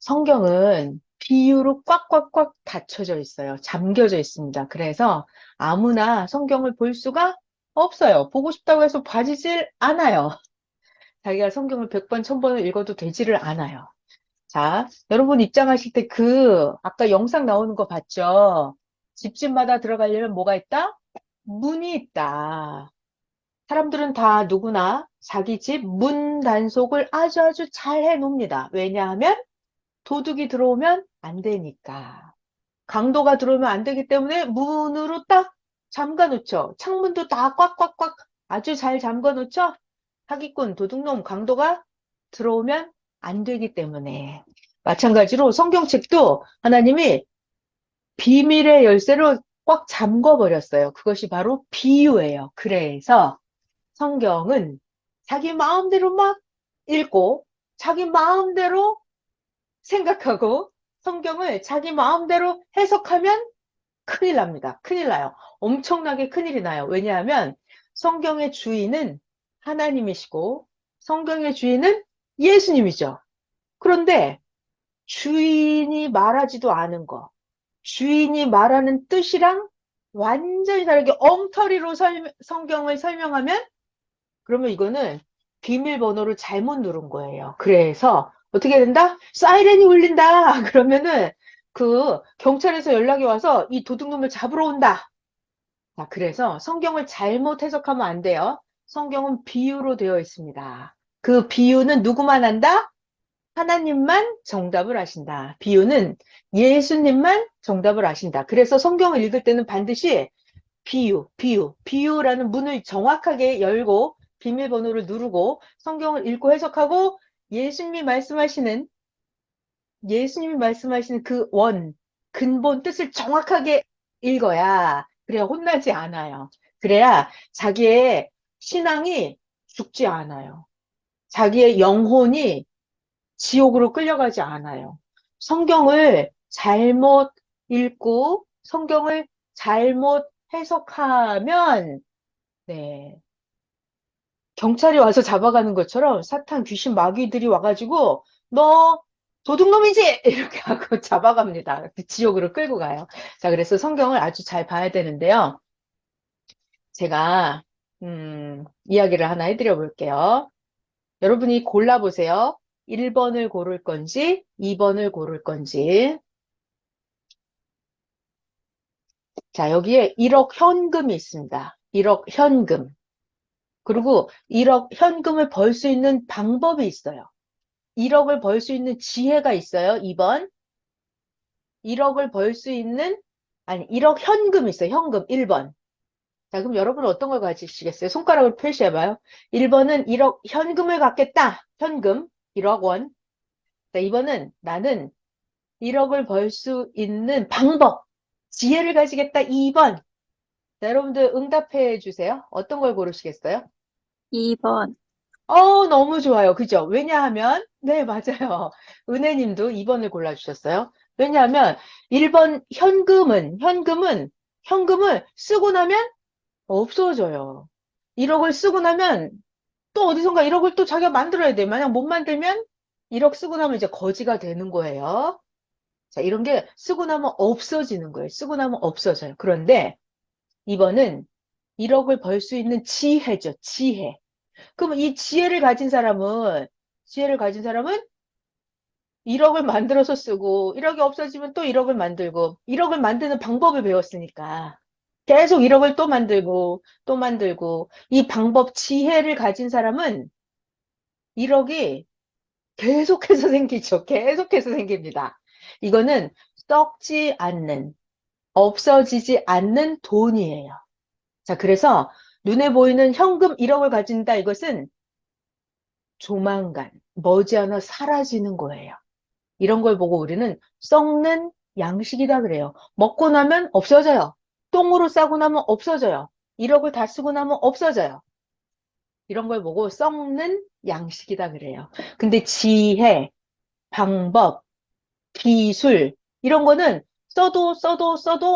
성경은 비유로 꽉꽉꽉 닫혀져 있어요. 잠겨져 있습니다. 그래서 아무나 성경을 볼 수가 없어요. 보고 싶다고 해서 봐지질 않아요. 자기가 성경을 100번, 1000번을 읽어도 되지를 않아요. 자, 여러분 입장하실 때 아까 영상 나오는 거 봤죠? 집집마다 들어가려면 뭐가 있다? 문이 있다. 사람들은 다 누구나 자기 집 문 단속을 아주 아주 잘 해놓습니다. 왜냐하면 도둑이 들어오면 안 되니까. 강도가 들어오면 안 되기 때문에 문으로 딱 잠가 놓죠. 창문도 다 꽉꽉꽉 아주 잘 잠가 놓죠. 사기꾼, 도둑놈, 강도가 들어오면 안 되기 때문에. 마찬가지로 성경책도 하나님이 비밀의 열쇠로 꽉 잠궈 버렸어요. 그것이 바로 비유예요. 그래서 성경은 자기 마음대로 막 읽고 자기 마음대로 생각하고 성경을 자기 마음대로 해석하면 큰일 납니다. 큰일 나요. 엄청나게 큰일이 나요. 왜냐하면 성경의 주인은 하나님이시고 성경의 주인은 예수님이죠. 그런데 주인이 말하지도 않은 거, 주인이 말하는 뜻이랑 완전히 다르게 엉터리로 성경을 설명하면 그러면 이거는 비밀번호를 잘못 누른 거예요. 그래서 어떻게 된다? 사이렌이 울린다. 그러면은 경찰에서 연락이 와서 이 도둑놈을 잡으러 온다. 자, 그래서 성경을 잘못 해석하면 안 돼요. 성경은 비유로 되어 있습니다. 그 비유는 누구만 한다? 하나님만 정답을 아신다. 비유는 예수님만 정답을 아신다. 그래서 성경을 읽을 때는 반드시 비유라는 문을 정확하게 열고 비밀번호를 누르고 성경을 읽고 해석하고 예수님이 말씀하시는 예수님이 말씀하시는 근본 뜻을 정확하게 읽어야 그래야 혼나지 않아요. 그래야 자기의 신앙이 죽지 않아요. 자기의 영혼이 지옥으로 끌려가지 않아요. 성경을 잘못 읽고 성경을 잘못 해석하면 네, 경찰이 와서 잡아가는 것처럼 사탄 귀신 마귀들이 와가지고 너 도둑놈이지 이렇게 하고 잡아갑니다. 지옥으로 끌고 가요. 자, 그래서 성경을 아주 잘 봐야 되는데요. 제가 이야기를 하나 해드려 볼게요. 여러분이 골라보세요. 1번을 고를 건지 2번을 고를 건지. 자, 여기에 1억 현금이 있습니다. 1억 현금. 그리고 1억 현금을 벌 수 있는 방법이 있어요. 1억을 벌 수 있는 지혜가 있어요. 2번. 1억을 벌 수 있는, 아니, 1억 현금이 있어요. 현금 1번. 자, 그럼 여러분은 어떤 걸 가지시겠어요? 손가락을 표시해봐요. 1번은 1억 현금을 갖겠다. 현금. 1억 원. 자, 2번은 나는 1억을 벌 수 있는 방법. 지혜를 가지겠다. 2번. 자, 여러분들 응답해 주세요. 어떤 걸 고르시겠어요? 2번. 너무 좋아요. 그죠? 왜냐하면, 네, 맞아요. 은혜님도 2번을 골라주셨어요. 왜냐하면, 1번 현금을 쓰고 나면 없어져요. 1억을 쓰고 나면 또 어디선가 1억을 또 자기가 만들어야 돼. 만약 못 만들면 1억 쓰고 나면 이제 거지가 되는 거예요. 자, 이런 게 쓰고 나면 없어지는 거예요. 쓰고 나면 없어져요. 그런데 2번은 1억을 벌 수 있는 지혜죠. 지혜. 그럼 이 지혜를 가진 사람은 1억을 만들어서 쓰고 1억이 없어지면 또 1억을 만들고 1억을 만드는 방법을 배웠으니까 계속 1억을 또 만들고 또 만들고 이 방법 지혜를 가진 사람은 1억이 계속해서 생기죠. 계속해서 생깁니다. 이거는 썩지 않는, 없어지지 않는 돈이에요. 자, 그래서 눈에 보이는 현금 1억을 가진다. 이것은 조만간 머지않아 사라지는 거예요. 이런 걸 보고 우리는 썩는 양식이다 그래요. 먹고 나면 없어져요. 똥으로 싸고 나면 없어져요. 1억을 다 쓰고 나면 없어져요. 이런 걸 보고 썩는 양식이다 그래요. 근데 지혜, 방법, 기술 이런 거는 써도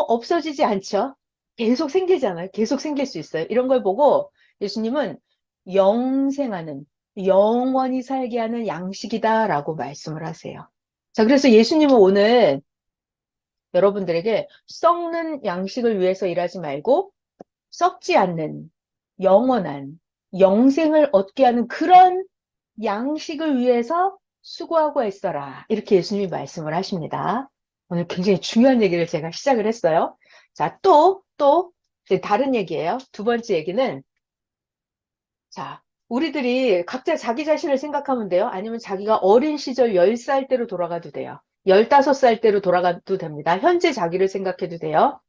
없어지지 않죠. 계속 생기잖아요. 계속 생길 수 있어요. 이런 걸 보고 예수님은 영생하는 영원히 살게 하는 양식이다라고 말씀을 하세요. 자, 그래서 예수님은 오늘 여러분들에게 썩는 양식을 위해서 일하지 말고 썩지 않는 영원한 영생을 얻게 하는 그런 양식을 위해서 수고하고 애써라. 이렇게 예수님이 말씀을 하십니다. 오늘 굉장히 중요한 얘기를 제가 시작을 했어요. 자, 이제 다른 얘기예요. 두 번째 얘기는, 자, 우리들이 각자 자기 자신을 생각하면 돼요. 아니면 자기가 어린 시절 10살 때로 돌아가도 돼요. 15살 때로 돌아가도 됩니다. 현재 자기를 생각해도 돼요.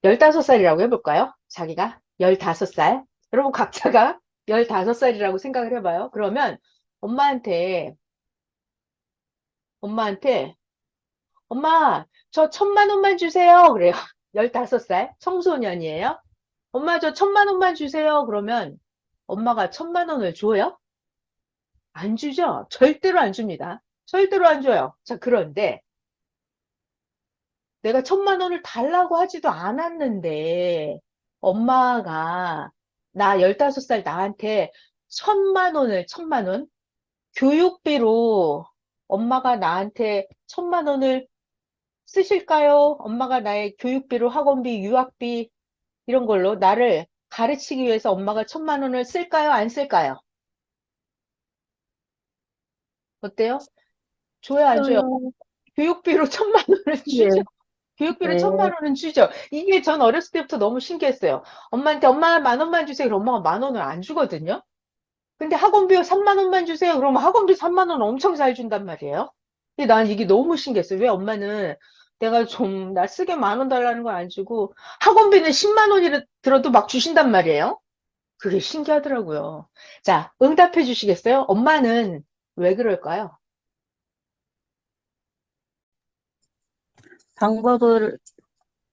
15살이라고 해볼까요? 자기가 15살. 여러분 각자가 15살이라고 생각을 해봐요. 그러면 엄마한테, 엄마한테, 엄마, 저 1,000만 원만 주세요. 그래요. 15살. 청소년이에요. 엄마, 저 1,000만 원만 주세요. 그러면 엄마가 1,000만 원을 줘요? 안 주죠? 절대로 안 줍니다. 절대로 안 줘요. 자, 그런데 내가 1,000만 원을 달라고 하지도 않았는데 엄마가 나 15살 나한테 1,000만 원 교육비로 엄마가 나한테 1,000만 원을 쓰실까요? 엄마가 나의 교육비로 학원비, 유학비 이런 걸로 나를 가르치기 위해서 엄마가 1,000만 원을 쓸까요? 안 쓸까요? 어때요? 줘요, 안 줘요? 저요. 교육비로 1,000만 원을 주죠. 네, 교육비로 네. 1,000만 원은 주죠. 이게 전 어렸을 때부터 너무 신기했어요. 엄마한테 엄마 10,000원만 주세요. 그럼 엄마가 10,000원을 안 주거든요. 근데 학원비 3만 원만 주세요. 그러면 학원비 3만 원 엄청 잘 준단 말이에요. 근데 난 이게 너무 신기했어요. 왜 엄마는 내가 좀 나 쓰게 10,000원 달라는 걸 안 주고 학원비는 10만 원이 들어도 막 주신단 말이에요. 그게 신기하더라고요. 자, 응답해 주시겠어요? 엄마는 왜 그럴까요? 방법을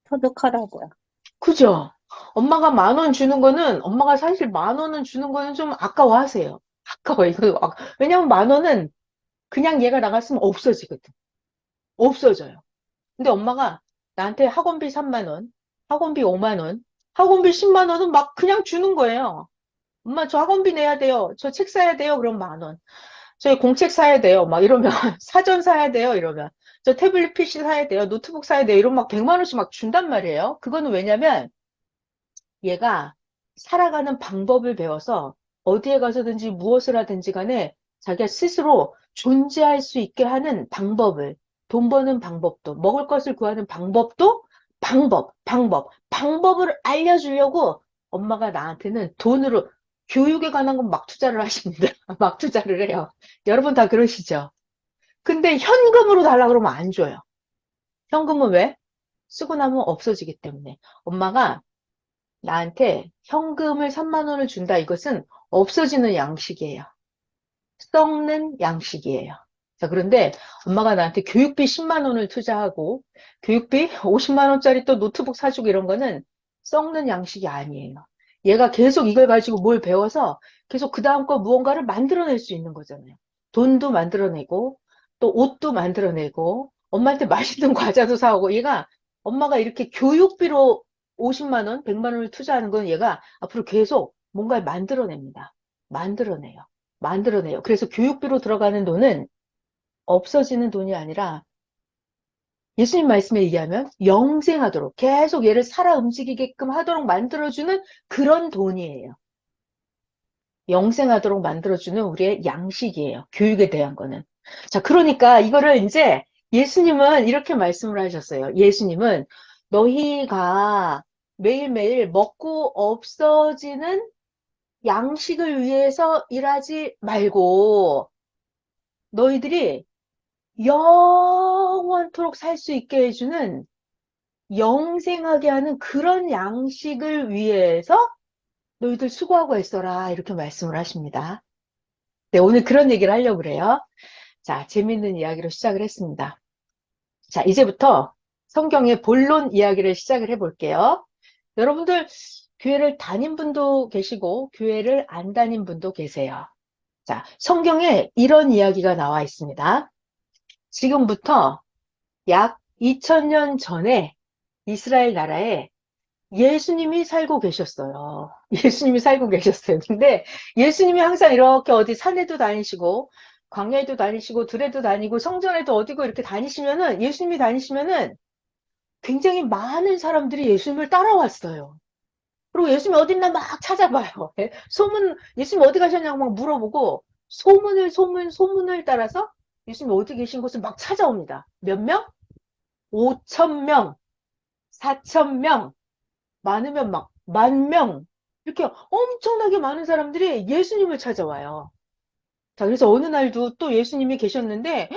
터득하라고요. 그죠? 엄마가 10,000원 주는 거는, 엄마가 사실 10,000원은 주는 거는 좀 아까워하세요. 아까워, 이거. 왜냐면 10,000원은 그냥 얘가 나갔으면 없어지거든. 없어져요. 근데 엄마가 나한테 학원비 3만 원, 학원비 5만 원, 학원비 10만 원은 막 그냥 주는 거예요. 엄마 저 학원비 내야 돼요. 저 책 사야 돼요. 그럼 10,000원. 저 공책 사야 돼요. 막 이러면 사전 사야 돼요. 이러면 저 태블릿 PC 사야 돼요. 노트북 사야 돼요. 이러면 막 100만 원씩 막 준단 말이에요. 그거는 왜냐면 얘가 살아가는 방법을 배워서 어디에 가서든지 무엇을 하든지 간에 자기가 스스로 존재할 수 있게 하는 방법을, 돈 버는 방법도, 먹을 것을 구하는 방법도 방법을 알려주려고 엄마가 나한테는 돈으로, 교육에 관한 건 막 투자를 하십니다. 막 투자를 해요. 여러분 다 그러시죠? 근데 현금으로 달라 그러면 안 줘요. 현금은 왜? 쓰고 나면 없어지기 때문에. 엄마가 나한테 현금을 3만 원을 준다. 이것은 없어지는 양식이에요. 썩는 양식이에요. 자, 그런데 엄마가 나한테 교육비 10만 원을 투자하고 교육비 50만 원짜리 또 노트북 사주고 이런 거는 썩는 양식이 아니에요. 얘가 계속 이걸 가지고 뭘 배워서 계속 그 다음 거 무언가를 만들어낼 수 있는 거잖아요. 돈도 만들어내고 또 옷도 만들어내고 엄마한테 맛있는 과자도 사오고 얘가 엄마가 이렇게 교육비로 50만 원, 100만 원을 투자하는 건 얘가 앞으로 계속 뭔가를 만들어냅니다. 만들어내요. 만들어내요. 그래서 교육비로 들어가는 돈은 없어지는 돈이 아니라 예수님 말씀에 얘기하면 영생하도록 계속 얘를 살아 움직이게끔 하도록 만들어주는 그런 돈이에요. 영생하도록 만들어주는 우리의 양식이에요. 교육에 대한 거는. 자, 그러니까 이거를 이제 예수님은 이렇게 말씀을 하셨어요. 예수님은 너희가 매일매일 먹고 없어지는 양식을 위해서 일하지 말고 너희들이 영원토록 살 수 있게 해주는 영생하게 하는 그런 양식을 위해서 너희들 수고하고 있어라 이렇게 말씀을 하십니다. 네, 오늘 그런 얘기를 하려고 그래요. 자, 재밌는 이야기로 시작을 했습니다. 자, 이제부터 성경의 본론 이야기를 시작을 해볼게요. 여러분들 교회를 다닌 분도 계시고 교회를 안 다닌 분도 계세요. 자, 성경에 이런 이야기가 나와 있습니다. 지금부터 약 2000년 전에 이스라엘 나라에 예수님이 살고 계셨어요. 예수님이 살고 계셨어요. 근데 예수님이 항상 이렇게 어디 산에도 다니시고 광야에도 다니시고 들에도 다니고 성전에도 어디고 이렇게 다니시면은 예수님이 다니시면은 굉장히 많은 사람들이 예수님을 따라왔어요. 그리고 예수님이 어딨나 막 찾아봐요. 예수님 어디 가셨냐고 막 물어보고 소문을 따라서 예수님 어디 계신 곳을 막 찾아옵니다. 몇 명? 5천 명, 4천 명, 많으면 막 만 명. 이렇게 엄청나게 많은 사람들이 예수님을 찾아와요. 자, 그래서 어느 날도 또 예수님이 계셨는데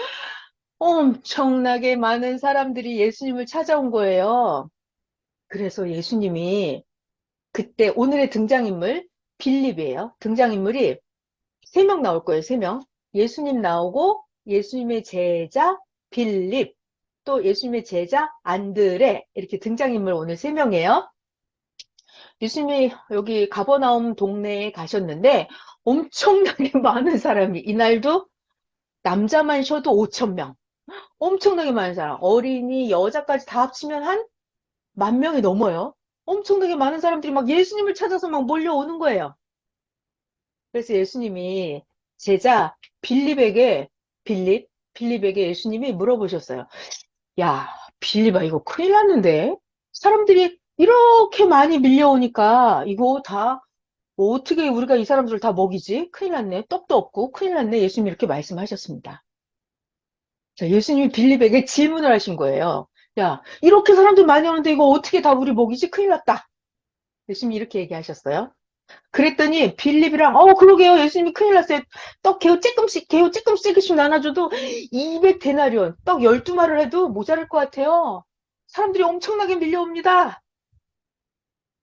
엄청나게 많은 사람들이 예수님을 찾아온 거예요. 그래서 예수님이 그때 오늘의 등장인물 빌립이에요. 등장인물이 세 명 나올 거예요. 세 명. 예수님 나오고 예수님의 제자 빌립, 또 예수님의 제자 안드레 이렇게 등장인물 오늘 세 명이에요. 예수님이 여기 가버나움 동네에 가셨는데 엄청나게 많은 사람이 이날도 남자만 쉬어도 5천 명. 엄청나게 많은 사람. 어린이, 여자까지 다 합치면 한 만 명이 넘어요. 엄청나게 많은 사람들이 막 예수님을 찾아서 막 몰려오는 거예요. 그래서 예수님이 제자 빌립에게 예수님이 물어보셨어요. 야, 빌립아, 이거 큰일 났는데? 사람들이 이렇게 많이 밀려오니까 이거 다 어떻게 우리가 이 사람들을 다 먹이지? 큰일 났네. 떡도 없고 큰일 났네. 예수님이 이렇게 말씀하셨습니다. 자, 예수님이 빌립에게 질문을 하신 거예요. 야, 이렇게 사람들 많이 오는데 이거 어떻게 다 우리 먹이지? 큰일 났다. 예수님이 이렇게 얘기하셨어요. 그랬더니 빌립이랑 그러게요. 예수님이 큰일 났어요. 떡 개우 쬐끔씩 나눠줘도 200데나리온 떡 12마리를 해도 모자랄 것 같아요. 사람들이 엄청나게 밀려옵니다.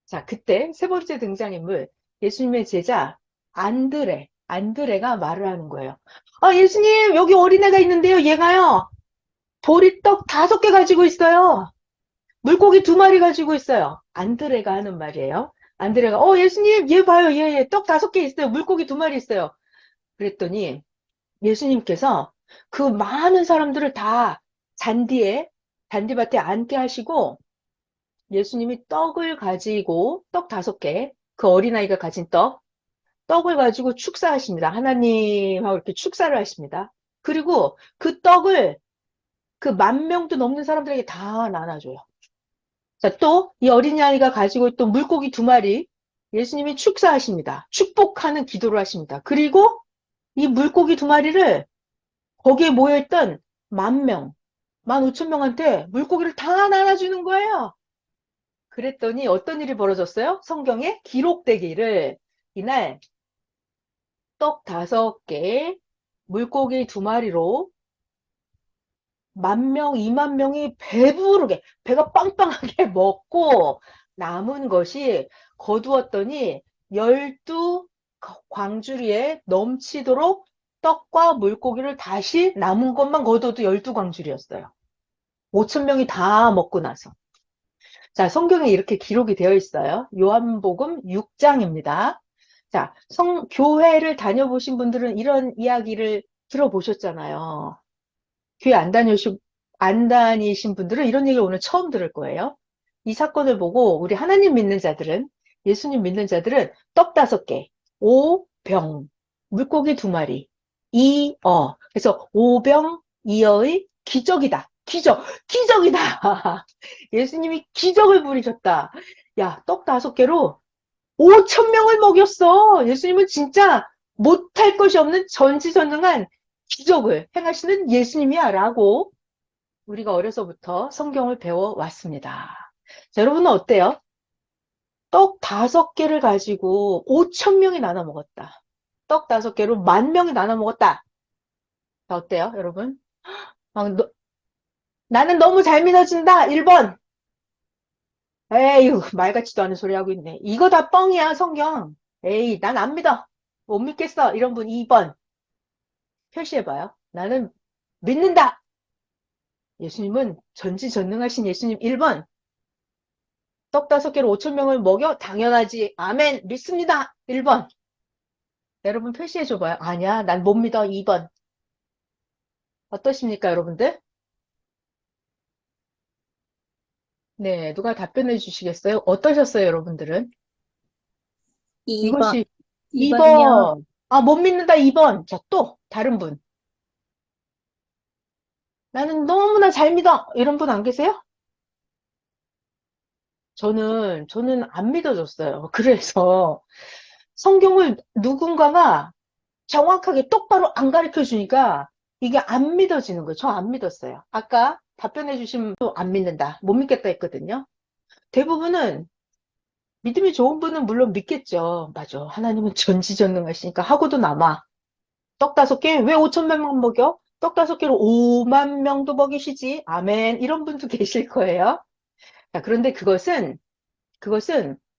자, 그때 세 번째 등장인물 예수님의 제자 안드레가 말을 하는 거예요. 예수님 여기 어린애가 있는데요. 얘가요. 보리떡 5개 가지고 있어요. 물고기 2마리 가지고 있어요. 안드레가 하는 말이에요. 안드레가, 예수님, 얘 봐요. 떡 5개 있어요. 물고기 2마리 있어요. 그랬더니 예수님께서 그 많은 사람들을 다 잔디밭에 앉게 하시고 예수님이 떡 5개, 그 어린아이가 가진 떡을 가지고 축사하십니다. 하나님하고 이렇게 축사를 하십니다. 그리고 그 떡을 그 10,000명도 넘는 사람들에게 다 나눠줘요. 자, 또 이 어린아이가 가지고 있던 물고기 2마리 예수님이 축사하십니다. 축복하는 기도를 하십니다. 그리고 이 물고기 2마리를 거기에 모여있던 10,000명, 15,000명한테 물고기를 다 나눠주는 거예요. 그랬더니 어떤 일이 벌어졌어요? 성경에 기록되기를 이날 떡 5개, 물고기 2마리로 10,000명, 20,000명이 배부르게, 배가 빵빵하게 먹고 남은 것이 거두었더니 12 광주리에 넘치도록 떡과 물고기를 다시 남은 것만 거둬도 12광주리였어요. 5,000명이 다 먹고 나서. 자, 성경에 이렇게 기록이 되어 있어요. 요한복음 6장입니다. 자, 교회를 다녀보신 분들은 이런 이야기를 들어보셨잖아요. 교회 안 다니신 분들은 이런 얘기 오늘 처음 들을 거예요. 이 사건을 보고 우리 하나님 믿는 자들은, 예수님 믿는 자들은 떡 5개, 5병, 물고기 2마리, 2어. 그래서 5병 2어의 기적이다. 기적이다. 예수님이 기적을 부리셨다. 야, 떡 5개로 5,000명을 먹였어. 예수님은 진짜 못할 것이 없는 전지전능한 기적을 행하시는 예수님이야 라고 우리가 어려서부터 성경을 배워왔습니다. 자, 여러분은 어때요? 떡 5개를 가지고 5,000명이 나눠 먹었다. 떡 5개로 10,000명이 나눠 먹었다. 자, 어때요, 여러분? 나는 너무 잘 믿어진다. 1번. 에휴, 말 같지도 않은 소리 하고 있네. 이거 다 뻥이야, 성경. 에이, 난 안 믿어. 못 믿겠어. 이런 분 2번. 표시해봐요. 나는 믿는다. 예수님은 전지전능하신 예수님 1번. 떡 5개로 5,000명을 먹여? 당연하지. 아멘. 믿습니다. 1번. 여러분 표시해줘봐요. 아니야. 난 못 믿어. 2번. 어떠십니까, 여러분들? 네, 누가 답변해 주시겠어요? 어떠셨어요, 여러분들은? 2번. 이것이 2번이요. 2번. 못 믿는다, 2번. 자, 또, 다른 분. 나는 너무나 잘 믿어. 이런 분 안 계세요? 저는 안 믿어졌어요. 그래서 성경을 누군가가 정확하게 똑바로 안 가르쳐 주니까 이게 안 믿어지는 거예요. 저 안 믿었어요. 아까 답변해 주신 분도 안 믿는다. 못 믿겠다 했거든요. 대부분은 믿음이 좋은 분은 물론 믿겠죠. 맞아. 하나님은 전지전능하시니까 하고도 남아. 떡 5개? 왜 5천 명만 먹여? 떡 5개로 5만 명도 먹이시지. 아멘. 이런 분도 계실 거예요. 자, 그런데 그것은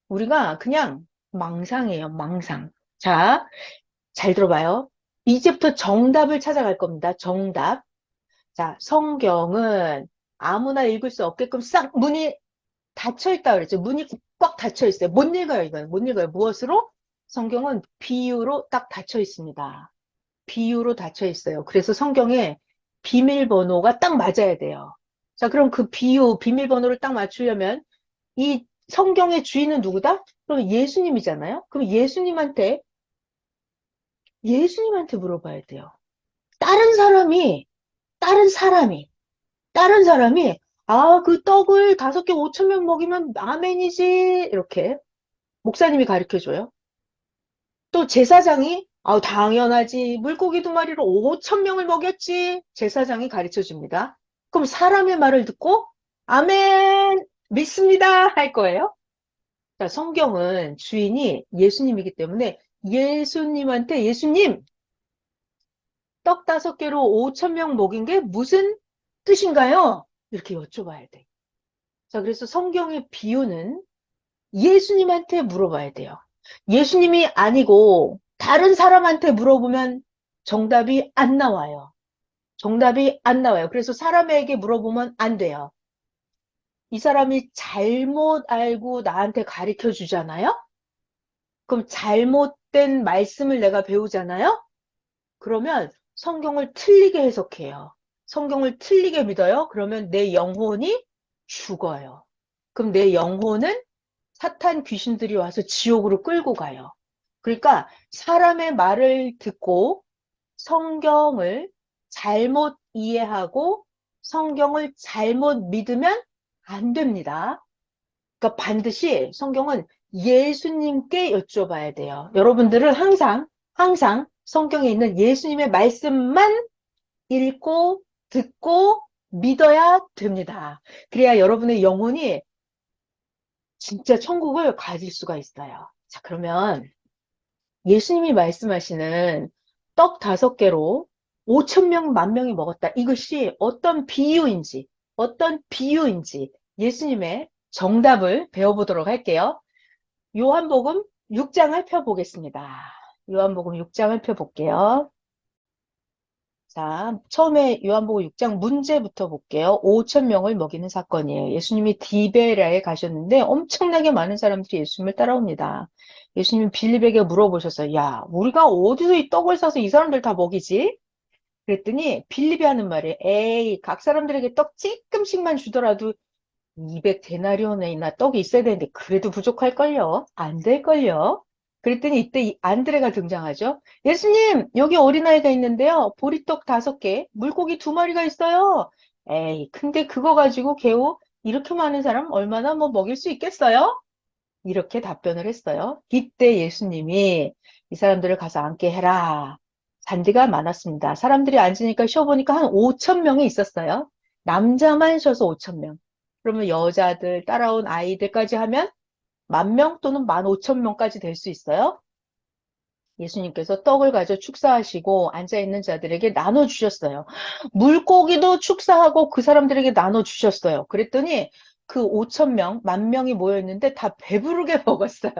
우리가 그냥 망상이에요. 망상. 자, 잘 들어봐요. 이제부터 정답을 찾아갈 겁니다. 정답. 자, 성경은 아무나 읽을 수 없게끔 싹 문이 닫혀 있다 그랬죠. 문이 꽉 닫혀 있어요. 못 읽어요, 이건. 못 읽어요. 무엇으로? 성경은 비유로 딱 닫혀 있습니다. 비유로 닫혀 있어요. 그래서 성경에 비밀번호가 딱 맞아야 돼요. 자, 그럼 그 비밀번호를 딱 맞추려면 이 성경의 주인은 누구다? 그럼 예수님이잖아요. 그럼 예수님한테 물어봐야 돼요. 다른 사람이, 다른 사람이, 다른 사람이, 아, 그 떡을 5개 5천 명 먹이면 아멘이지. 이렇게 목사님이 가르쳐 줘요. 또 제사장이, 아, 당연하지. 물고기 2마리로 5천 명을 먹였지. 제사장이 가르쳐 줍니다. 그럼 사람의 말을 듣고, 아멘, 믿습니다. 할 거예요. 자, 성경은 주인이 예수님이기 때문에 예수님한테 예수님, 떡 5개로 5천 명 먹인 게 무슨 뜻인가요? 이렇게 여쭤봐야 돼. 자, 그래서 성경의 비유는 예수님한테 물어봐야 돼요. 예수님이 아니고 다른 사람한테 물어보면 정답이 안 나와요. 정답이 안 나와요. 그래서 사람에게 물어보면 안 돼요. 이 사람이 잘못 알고 나한테 가르쳐 주잖아요? 그럼 잘못된 말씀을 내가 배우잖아요? 그러면 성경을 틀리게 해석해요. 성경을 틀리게 믿어요? 그러면 내 영혼이 죽어요. 그럼 내 영혼은 사탄 귀신들이 와서 지옥으로 끌고 가요. 그러니까 사람의 말을 듣고 성경을 잘못 이해하고 성경을 잘못 믿으면 안 됩니다. 그러니까 반드시 성경은 예수님께 여쭤봐야 돼요. 여러분들은 항상 성경에 있는 예수님의 말씀만 읽고 듣고 믿어야 됩니다. 그래야 여러분의 영혼이 진짜 천국을 가질 수가 있어요. 자, 그러면 예수님이 말씀하시는 떡 5개로 5천 명, 1만 명이 먹었다. 이것이 어떤 비유인지 예수님의 정답을 배워보도록 할게요. 요한복음 6장을 펴보겠습니다. 요한복음 6장을 펴볼게요. 자, 처음에 요한복음 6장 문제부터 볼게요. 5천 명을 먹이는 사건이에요. 예수님이 디베라에 가셨는데 엄청나게 많은 사람들이 예수님을 따라옵니다. 예수님 빌립에게 물어보셨어요. 야, 우리가 어디서 이 떡을 사서 이 사람들 다 먹이지? 그랬더니 빌립이 하는 말이 에이, 각 사람들에게 떡 조금씩만 주더라도 200데나리온이나 떡이 있어야 되는데 그래도 부족할걸요? 안 될걸요? 그랬더니 이때 이 안드레가 등장하죠. 예수님, 여기 어린아이가 있는데요. 보리떡 5개, 물고기 2마리가 있어요. 에이, 근데 그거 가지고 개우 이렇게 많은 사람 얼마나 뭐 먹일 수 있겠어요? 이렇게 답변을 했어요. 이때 예수님이 이 사람들을 가서 앉게 해라. 잔디가 많았습니다. 사람들이 앉으니까 쉬어보니까 한 5천 명이 있었어요. 남자만 쉬어서 5천 명. 그러면 여자들, 따라온 아이들까지 하면 1만 명 또는 15,000명까지 될 수 있어요. 예수님께서 떡을 가져 축사하시고 앉아있는 자들에게 나눠주셨어요. 물고기도 축사하고 그 사람들에게 나눠주셨어요. 그랬더니 그 5천 명, 1만 명이 모여있는데 다 배부르게 먹었어요.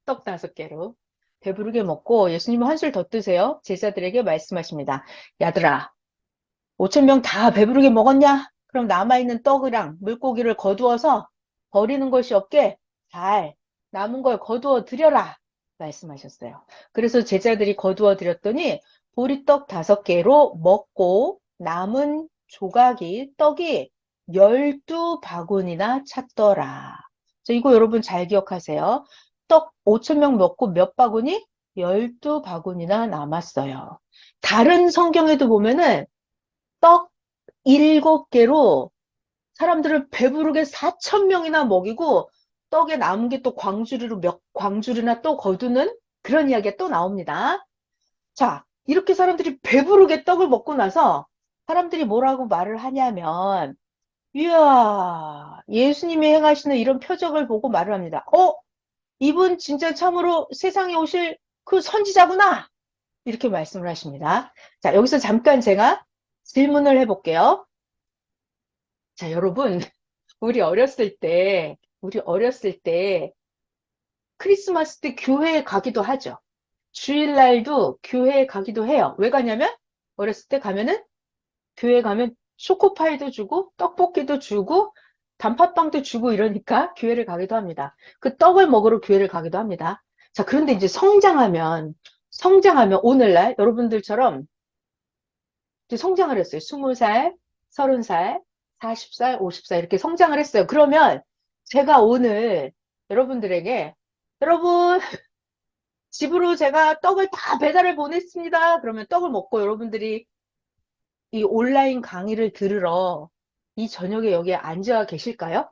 떡 5개로. 배부르게 먹고 예수님은 한술 더 뜨세요. 제자들에게 말씀하십니다. 야들아, 5천 명 다 배부르게 먹었냐? 그럼 남아있는 떡이랑 물고기를 거두어서 버리는 것이 없게 잘 남은 걸 거두어 드려라. 말씀하셨어요. 그래서 제자들이 거두어 드렸더니 보리떡 5개로 먹고 남은 조각이 떡이 12바구니나 찼더라. 자, 이거 여러분 잘 기억하세요. 떡 5천 명 먹고 몇 바구니? 12바구니나 남았어요. 다른 성경에도 보면은 떡 7개로 사람들을 배부르게 4천 명이나 먹이고 떡에 남은 게 또 광주리로 몇 광주리나 또 거두는 그런 이야기가 또 나옵니다. 자, 이렇게 사람들이 배부르게 떡을 먹고 나서 사람들이 뭐라고 말을 하냐면, 이야, 예수님이 행하시는 이런 표적을 보고 말을 합니다. 이분 진짜 참으로 세상에 오실 그 선지자구나! 이렇게 말씀을 하십니다. 자, 여기서 잠깐 제가 질문을 해볼게요. 자, 여러분, 우리 어렸을 때 크리스마스 때 교회에 가기도 하죠. 주일날도 교회에 가기도 해요. 왜 가냐면, 어렸을 때 가면은 교회 가면 초코파이도 주고 떡볶이도 주고 단팥빵도 주고 이러니까 교회를 가기도 합니다. 그 떡을 먹으러 교회를 가기도 합니다. 자, 그런데 이제 성장하면 오늘날 여러분들처럼 이제 성장을 했어요. 20살, 30살, 40살, 50살 이렇게 성장을 했어요. 그러면 제가 오늘 여러분들에게 여러분 집으로 제가 떡을 다 배달을 보냈습니다. 그러면 떡을 먹고 여러분들이 이 온라인 강의를 들으러 이 저녁에 여기에 앉아 계실까요?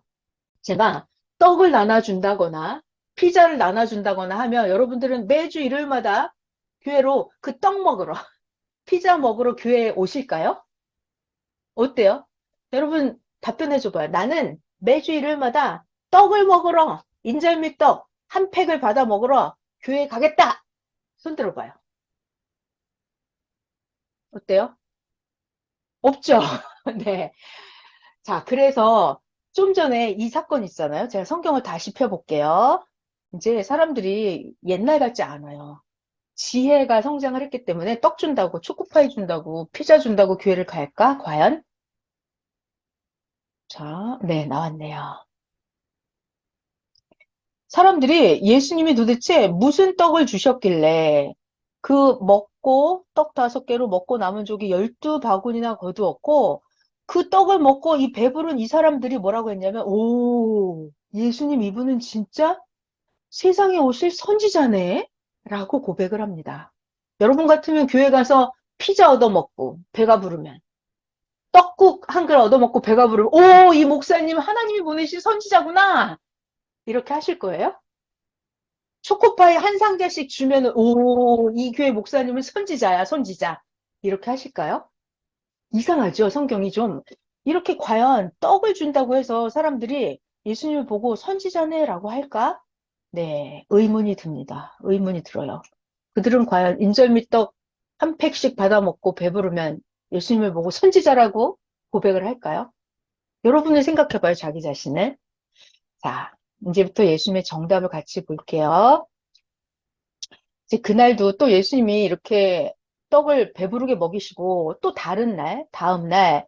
제가 떡을 나눠준다거나 피자를 나눠준다거나 하면 여러분들은 매주 일요일마다 교회로 그 떡 먹으러, 피자 먹으러 교회에 오실까요? 어때요? 여러분 답변해 줘봐요. 나는 매주 일요일마다 떡을 먹으러, 인절미떡 한 팩을 받아 먹으러 교회에 가겠다! 손 들어봐요. 어때요? 없죠? 네. 자, 그래서 좀 전에 이 사건 있잖아요. 제가 성경을 다시 펴볼게요. 이제 사람들이 옛날 같지 않아요. 지혜가 성장을 했기 때문에 떡 준다고, 초코파이 준다고, 피자 준다고 교회를 갈까? 과연? 자, 네, 나왔네요. 사람들이 예수님이 도대체 무슨 떡을 주셨길래 그 먹고 떡 5개로 먹고 남은 족이 12바구니나 거두었고 그 떡을 먹고 이 배부른 이 사람들이 뭐라고 했냐면 오, 예수님 이분은 진짜 세상에 오실 선지자네? 라고 고백을 합니다. 여러분 같으면 교회 가서 피자 얻어먹고 배가 부르면 떡국 한 그릇 얻어먹고 배가 부르면 오, 이 목사님 하나님이 보내신 선지자구나 이렇게 하실 거예요? 초코파이 한 상자씩 주면은, 오, 이 교회 목사님은 선지자야, 선지자. 이렇게 하실까요? 이상하죠, 성경이 좀. 이렇게 과연 떡을 준다고 해서 사람들이 예수님을 보고 선지자네라고 할까? 네, 의문이 듭니다. 의문이 들어요. 그들은 과연 인절미떡 한 팩씩 받아 먹고 배부르면 예수님을 보고 선지자라고 고백을 할까요? 여러분이 생각해봐요, 자기 자신을. 자, 이제부터 예수님의 정답을 같이 볼게요. 이제 그날도 또 예수님이 이렇게 떡을 배부르게 먹이시고 또 다른 날, 다음 날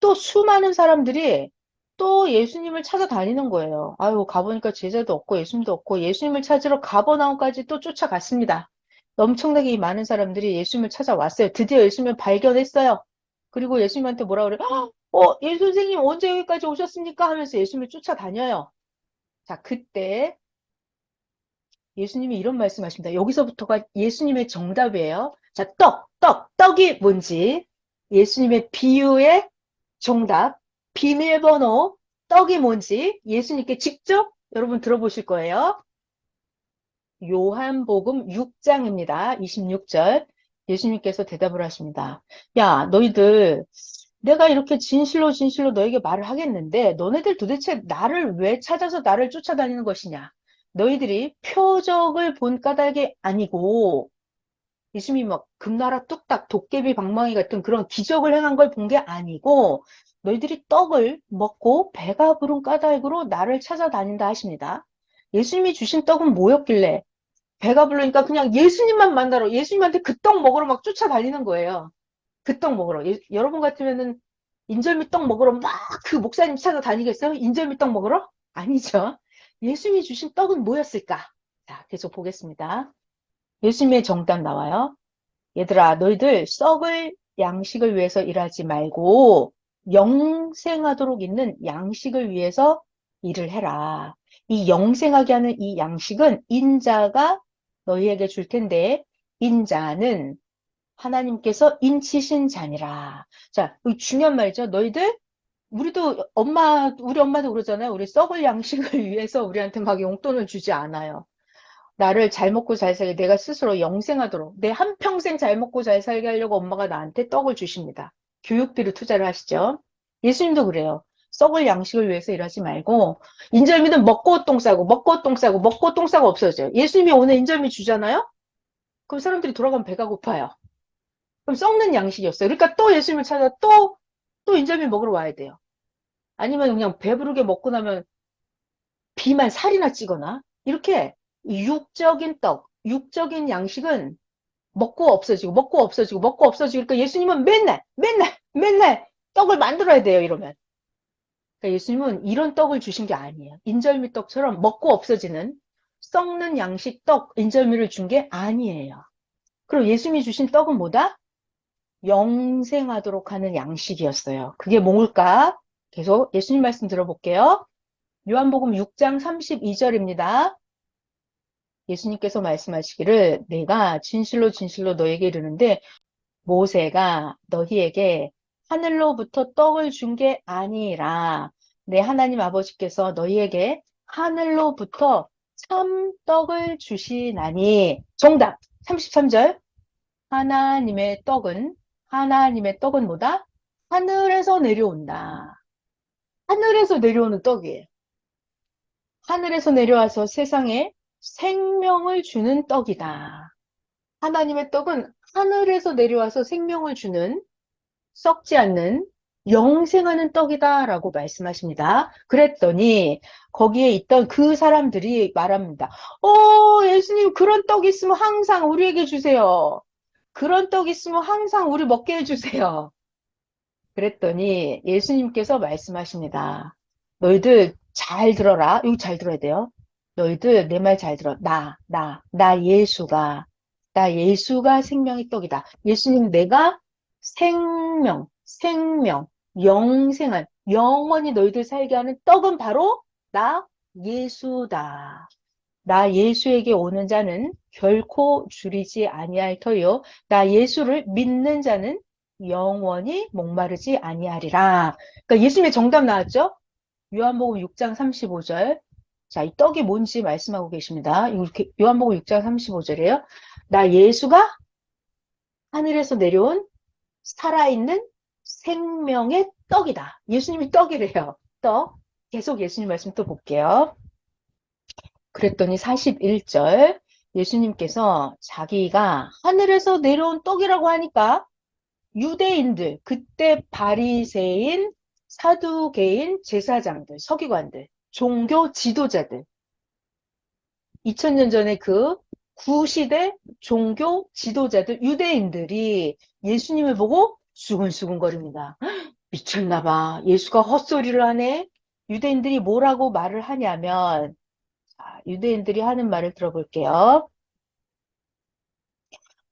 또 수많은 사람들이 또 예수님을 찾아다니는 거예요. 아유, 가보니까 제자도 없고 예수님도 없고 예수님을 찾으러 가버나움까지 또 쫓아갔습니다. 엄청나게 이 많은 사람들이 예수님을 찾아왔어요. 드디어 예수님을 발견했어요. 그리고 예수님한테 뭐라 그래? 예, 선생님 언제 여기까지 오셨습니까? 하면서 예수님을 쫓아다녀요. 자, 그때 예수님이 이런 말씀하십니다. 여기서부터가 예수님의 정답이에요. 자, 떡이 뭔지 예수님의 비유의 정답, 비밀번호, 떡이 뭔지 예수님께 직접 여러분 들어보실 거예요. 요한복음 6장입니다. 26절. 예수님께서 대답을 하십니다. 야, 너희들 내가 이렇게 진실로 너에게 말을 하겠는데 너네들 도대체 나를 왜 찾아서 나를 쫓아다니는 것이냐? 너희들이 표적을 본 까닭이 아니고 예수님이 막 금나라 뚝딱 도깨비 방망이 같은 그런 기적을 행한 걸 본 게 아니고 너희들이 떡을 먹고 배가 부른 까닭으로 나를 찾아다닌다 하십니다. 예수님이 주신 떡은 뭐였길래 배가 부르니까 그냥 예수님만 만나러 예수님한테 그 떡 먹으러 막 쫓아다니는 거예요. 그 떡 먹으러. 여러분 같으면은 인절미 떡 먹으러 막 그 목사님 찾아다니겠어요? 인절미 떡 먹으러? 아니죠. 예수님이 주신 떡은 뭐였을까? 자, 계속 보겠습니다. 예수님의 정답 나와요. 얘들아, 너희들 썩을 양식을 위해서 일하지 말고 영생하도록 있는 양식을 위해서 일을 해라. 이 영생하게 하는 이 양식은 인자가 너희에게 줄 텐데 인자는 하나님께서 인치신 자니라. 자, 이 중요한 말이죠. 너희들, 우리 엄마도 그러잖아요. 우리 썩을 양식을 위해서 우리한테 막 용돈을 주지 않아요. 나를 잘 먹고 잘 살게, 내가 스스로 영생하도록, 내 한평생 잘 먹고 잘 살게 하려고 엄마가 나한테 떡을 주십니다. 교육비로 투자를 하시죠. 예수님도 그래요. 썩을 양식을 위해서 일하지 말고, 인절미는 먹고 똥 싸고, 먹고 똥 싸고, 먹고 똥 싸고 없어져요. 예수님이 오늘 인절미 주잖아요? 그럼 사람들이 돌아가면 배가 고파요. 그럼 썩는 양식이었어요. 그러니까 또 예수님을 찾아 또 인절미 먹으러 와야 돼요. 아니면 그냥 배부르게 먹고 나면 비만 살이나 찌거나, 이렇게 육적인 떡, 육적인 양식은 먹고 없어지고, 먹고 없어지고, 먹고 없어지고, 그러니까 예수님은 맨날 떡을 만들어야 돼요, 이러면. 그러니까 예수님은 이런 떡을 주신 게 아니에요. 인절미 떡처럼 먹고 없어지는 썩는 양식 떡, 인절미를 준 게 아니에요. 그럼 예수님이 주신 떡은 뭐다? 영생하도록 하는 양식이었어요. 그게 뭘까? 계속 예수님 말씀 들어볼게요. 요한복음 6장 32절입니다. 예수님께서 말씀하시기를 내가 진실로 진실로 너에게 이르는데 모세가 너희에게 하늘로부터 떡을 준 게 아니라 내 하나님 아버지께서 너희에게 하늘로부터 참 떡을 주시나니. 정답 33절. 하나님의 떡은 뭐다? 하늘에서 내려온다. 하늘에서 내려오는 떡이에요. 하늘에서 내려와서 세상에 생명을 주는 떡이다. 하나님의 떡은 하늘에서 내려와서 생명을 주는, 썩지 않는 영생하는 떡이다라고 말씀하십니다. 그랬더니 거기에 있던 그 사람들이 말합니다. 예수님, 그런 떡 있으면 항상 우리에게 주세요. 그런 떡 있으면 항상 우리 먹게 해주세요. 그랬더니 예수님께서 말씀하십니다. 너희들 잘 들어라. 이거 잘 들어야 돼요. 너희들 내 말 잘 들어. 나 예수가 생명의 떡이다. 예수님, 내가 생명, 영생한, 영원히 너희들 살게 하는 떡은 바로 나 예수다. 나 예수에게 오는 자는 결코 줄이지 아니할 터요. 나 예수를 믿는 자는 영원히 목마르지 아니하리라. 그러니까 예수님의 정답 나왔죠? 요한복음 6장 35절. 자, 이 떡이 뭔지 말씀하고 계십니다. 이렇게 요한복음 6장 35절이에요. 나 예수가 하늘에서 내려온 살아있는 생명의 떡이다. 예수님이 떡이래요. 떡. 계속 예수님 말씀 또 볼게요. 그랬더니 41절 예수님께서 자기가 하늘에서 내려온 떡이라고 하니까 유대인들, 그때 바리새인, 사두개인, 제사장들, 서기관들, 종교 지도자들, 2000년 전에 그 구시대 종교 지도자들, 유대인들이 예수님을 보고 수근수근거립니다. 미쳤나 봐. 예수가 헛소리를 하네. 유대인들이 뭐라고 말을 하냐면, 유대인들이 하는 말을 들어볼게요.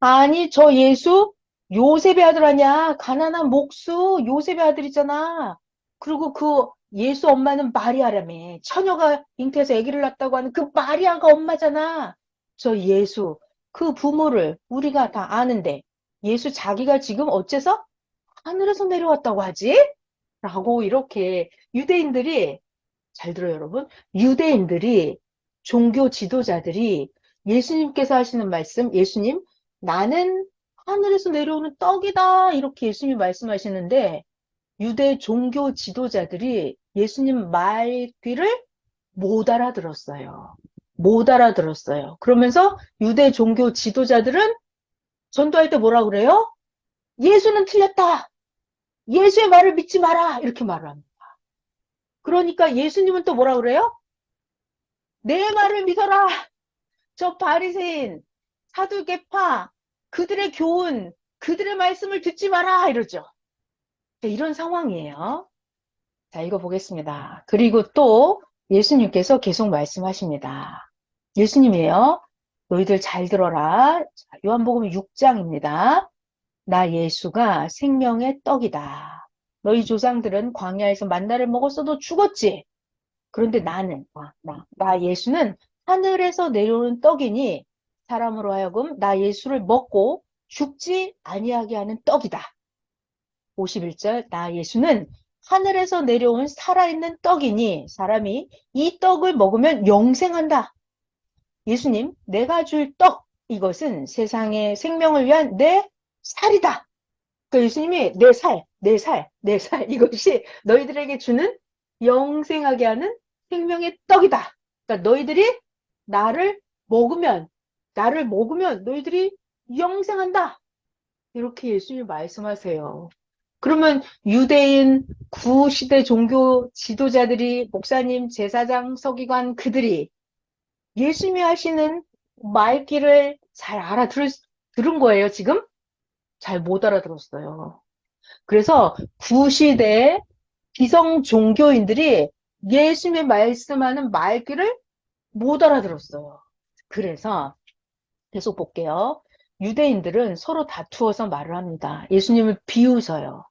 아니, 저 예수 요셉의 아들 아니야. 가난한 목수 요셉의 아들이잖아. 그리고 그 예수 엄마는 마리아라며. 처녀가 잉태해서 아기를 낳았다고 하는 그 마리아가 엄마잖아. 저 예수, 그 부모를 우리가 다 아는데 예수 자기가 지금 어째서 하늘에서 내려왔다고 하지? 라고 이렇게 유대인들이, 잘 들어요, 여러분. 유대인들이, 종교 지도자들이 예수님께서 하시는 말씀, 예수님, 나는 하늘에서 내려오는 떡이다. 이렇게 예수님이 말씀하시는데, 유대 종교 지도자들이 예수님 말귀를 못 알아들었어요. 못 알아들었어요. 그러면서 유대 종교 지도자들은 전도할 때 뭐라 그래요? 예수는 틀렸다. 예수의 말을 믿지 마라. 이렇게 말을 합니다. 그러니까 예수님은 또 뭐라 그래요? 내 말을 믿어라. 저 바리새인, 사두개파, 그들의 교훈, 그들의 말씀을 듣지 마라 이러죠. 이런 상황이에요. 자, 읽어보겠습니다. 그리고 또 예수님께서 계속 말씀하십니다. 예수님이에요. 너희들 잘 들어라. 자, 요한복음 6장입니다. 나 예수가 생명의 떡이다. 너희 조상들은 광야에서 만나를 먹었어도 죽었지. 그런데 나는, 나 예수는 하늘에서 내려오는 떡이니 사람으로 하여금 나 예수를 먹고 죽지 아니하게 하는 떡이다. 51절, 나 예수는 하늘에서 내려온 살아있는 떡이니 사람이 이 떡을 먹으면 영생한다. 예수님, 내가 줄 떡, 이것은 세상의 생명을 위한 내 살이다. 그러니까 예수님이 내 살, 내 살, 내 살, 이것이 너희들에게 주는 영생하게 하는 생명의 떡이다. 그러니까 너희들이 나를 먹으면, 나를 먹으면 너희들이 영생한다. 이렇게 예수님이 말씀하세요. 그러면 유대인 구시대 종교 지도자들이, 목사님, 제사장, 서기관, 그들이 예수님이 하시는 말귀를 잘 들은 거예요, 지금? 잘 못 알아들었어요. 그래서 구시대 기성 종교인들이 예수님이 말씀하는 말귀를 못 알아들었어요. 그래서 계속 볼게요. 유대인들은 서로 다투어서 말을 합니다. 예수님을 비웃어요.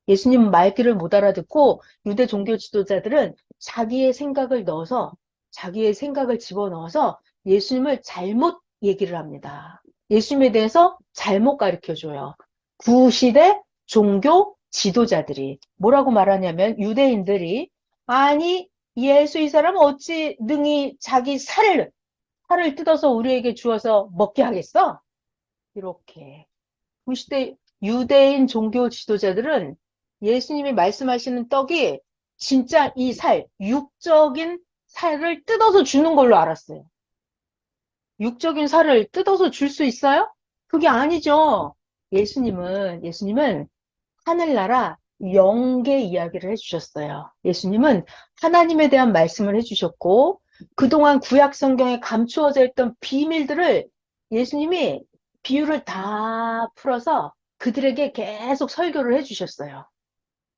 예수님 말귀를 못 알아듣고 유대 종교 지도자들은 자기의 생각을 넣어서 자기의 생각을 집어넣어서 예수님을 잘못 얘기를 합니다. 예수님에 대해서 잘못 가르쳐줘요. 구시대 종교 지도자들이 뭐라고 말하냐면 유대인들이 아니 예수 이 사람 어찌 능히 자기 살을 뜯어서 우리에게 주어서 먹게 하겠어? 이렇게 그 시대 유대인 종교 지도자들은 예수님이 말씀하시는 떡이 진짜 이 살, 육적인 살을 뜯어서 주는 걸로 알았어요. 육적인 살을 뜯어서 줄 수 있어요? 그게 아니죠. 예수님은 하늘나라 영계 이야기를 해주셨어요. 예수님은 하나님에 대한 말씀을 해주셨고, 그동안 구약 성경에 감추어져 있던 비밀들을 예수님이 비유를 다 풀어서 그들에게 계속 설교를 해주셨어요.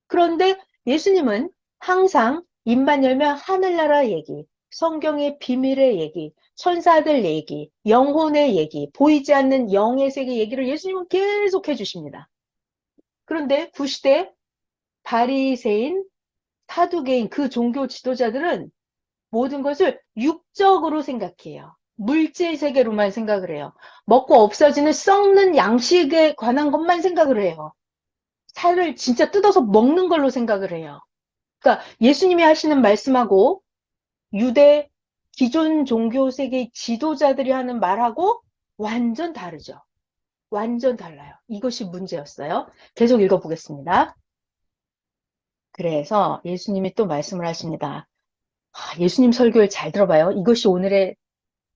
그런데 예수님은 항상 입만 열면 하늘나라 얘기, 성경의 비밀의 얘기, 천사들 얘기, 영혼의 얘기, 보이지 않는 영의 세계 얘기를 예수님은 계속 해주십니다. 그런데 구시대 바리새인, 사두개인 그 종교 지도자들은 모든 것을 육적으로 생각해요. 물질 세계로만 생각을 해요. 먹고 없어지는 썩는 양식에 관한 것만 생각을 해요. 살을 진짜 뜯어서 먹는 걸로 생각을 해요. 그러니까 예수님이 하시는 말씀하고 유대 기존 종교 세계의 지도자들이 하는 말하고 완전 다르죠. 완전 달라요. 이것이 문제였어요. 계속 읽어보겠습니다. 그래서 예수님이 또 말씀을 하십니다. 예수님 설교를 잘 들어봐요. 이것이 오늘의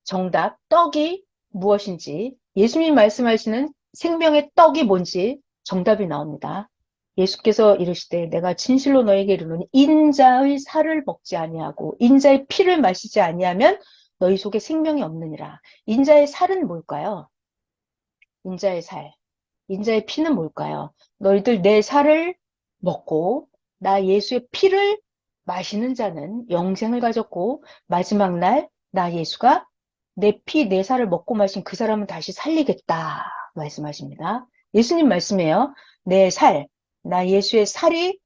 정답, 떡이 무엇인지, 예수님 말씀하시는 생명의 떡이 뭔지 정답이 나옵니다. 예수께서 이르시되 내가 진실로 너에게 이르노니 인자의 살을 먹지 아니하고 인자의 피를 마시지 아니하면 너희 속에 생명이 없느니라. 인자의 살은 뭘까요? 인자의 살. 인자의 피는 뭘까요? 너희들 내 살을 먹고 나 예수의 피를 마시는 자는 영생을 가졌고 마지막 날 나 예수가 내 피, 내 살을 먹고 마신 그 사람은 다시 살리겠다 말씀하십니다. 예수님 말씀이에요. 내 살, 나 예수의 살이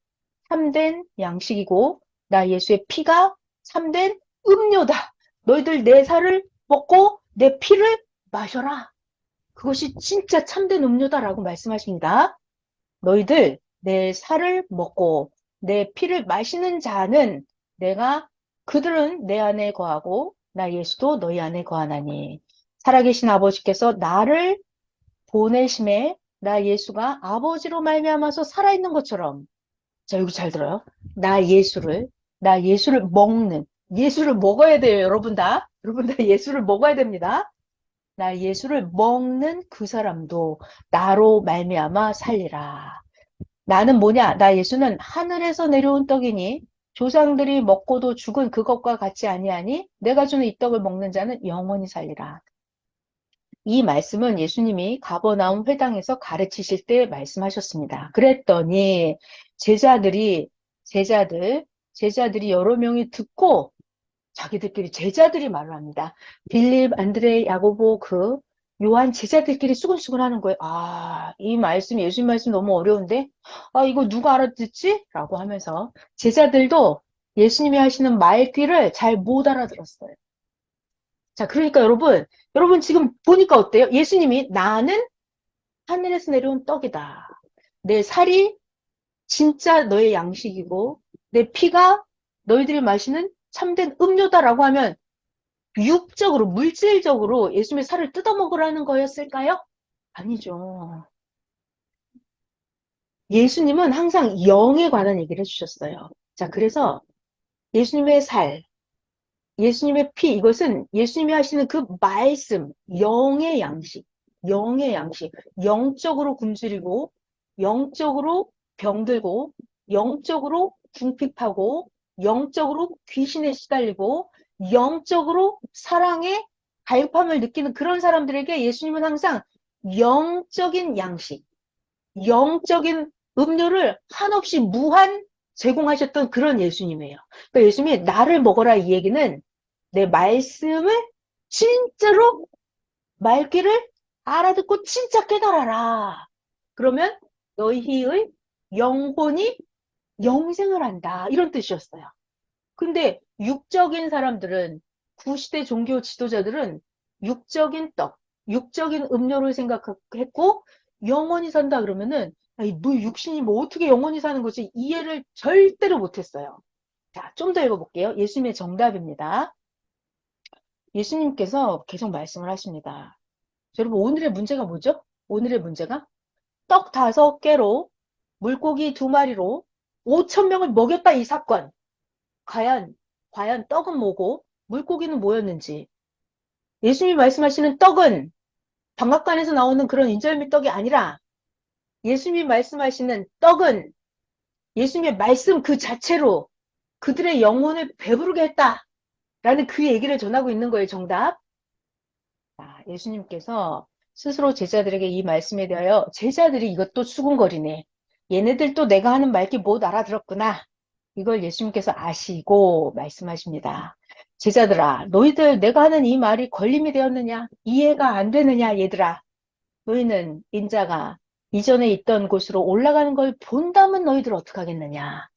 참된 양식이고 나 예수의 피가 참된 음료다. 너희들 내 살을 먹고 내 피를 마셔라. 그것이 진짜 참된 음료다라고 말씀하십니다. 너희들 내 살을 먹고 내 피를 마시는 자는 그들은 내 안에 거하고 나 예수도 너희 안에 거하나니 살아계신 아버지께서 나를 보내심에 나 예수가 아버지로 말미암아서 살아있는 것처럼 자 여기 잘 들어요. 나 예수를 먹는 예수를 먹어야 돼요. 여러분 다 예수를 먹어야 됩니다. 나 예수를 먹는 그 사람도 나로 말미암아 살리라. 나는 뭐냐? 나 예수는 하늘에서 내려온 떡이니 조상들이 먹고도 죽은 그것과 같지 아니하니 내가 주는 이 떡을 먹는 자는 영원히 살리라. 이 말씀은 예수님이 가버나움 회당에서 가르치실 때 말씀하셨습니다. 그랬더니 제자들이 여러 명이 듣고 자기들끼리 제자들이 말을 합니다. 빌립, 안드레, 야고보, 요한 제자들끼리 수근수근 하는 거예요. 이 말씀, 예수님 말씀 너무 어려운데? 이거 누가 알아듣지? 라고 하면서 제자들도 예수님이 하시는 말귀를 잘 못 알아들었어요. 자, 그러니까 여러분 지금 보니까 어때요? 예수님이 나는 하늘에서 내려온 떡이다. 내 살이 진짜 너의 양식이고 내 피가 너희들이 마시는 참된 음료다라고 하면 육적으로, 물질적으로 예수님의 살을 뜯어먹으라는 거였을까요? 아니죠. 예수님은 항상 영에 관한 얘기를 해주셨어요. 자, 그래서 예수님의 살, 예수님의 피, 이것은 예수님이 하시는 그 말씀, 영의 양식, 영의 양식, 영적으로 굶주리고, 영적으로 병들고, 영적으로 궁핍하고, 영적으로 귀신에 시달리고, 영적으로 사랑의 갈급함을 느끼는 그런 사람들에게 예수님은 항상 영적인 양식, 영적인 음료를 한없이 무한 제공하셨던 그런 예수님이에요. 그러니까 예수님이 나를 먹어라 이 얘기는 내 말씀을 진짜로 말귀를 알아듣고 진짜 깨달아라. 그러면 너희의 영혼이 영생을 한다. 이런 뜻이었어요. 근데 육적인 사람들은 구시대 종교 지도자들은 육적인 떡, 육적인 음료를 생각했고 영원히 산다 그러면은 아니, 뭐 육신이 뭐 어떻게 영원히 사는 거지? 이해를 절대로 못했어요. 자, 좀 더 읽어볼게요. 예수님의 정답입니다. 예수님께서 계속 말씀을 하십니다. 여러분 오늘의 문제가 뭐죠? 오늘의 문제가 떡 5개로 물고기 2마리로 5천 명을 먹였다 이 사건. 과연, 과연 떡은 뭐고 물고기는 뭐였는지. 예수님이 말씀하시는 떡은 방앗간에서 나오는 그런 인절미 떡이 아니라 예수님이 말씀하시는 떡은 예수님의 말씀 그 자체로 그들의 영혼을 배부르게 했다라는 그 얘기를 전하고 있는 거예요, 정답. 자, 예수님께서 스스로 제자들에게 이 말씀에 대하여 제자들이 이것도 수군거리네. 얘네들도 내가 하는 말귀 못 알아들었구나. 이걸 예수님께서 아시고 말씀하십니다. 제자들아, 너희들 내가 하는 이 말이 걸림이 되었느냐? 이해가 안 되느냐, 얘들아? 너희는 인자가 이전에 있던 곳으로 올라가는 걸 본다면 너희들 어떡하겠느냐?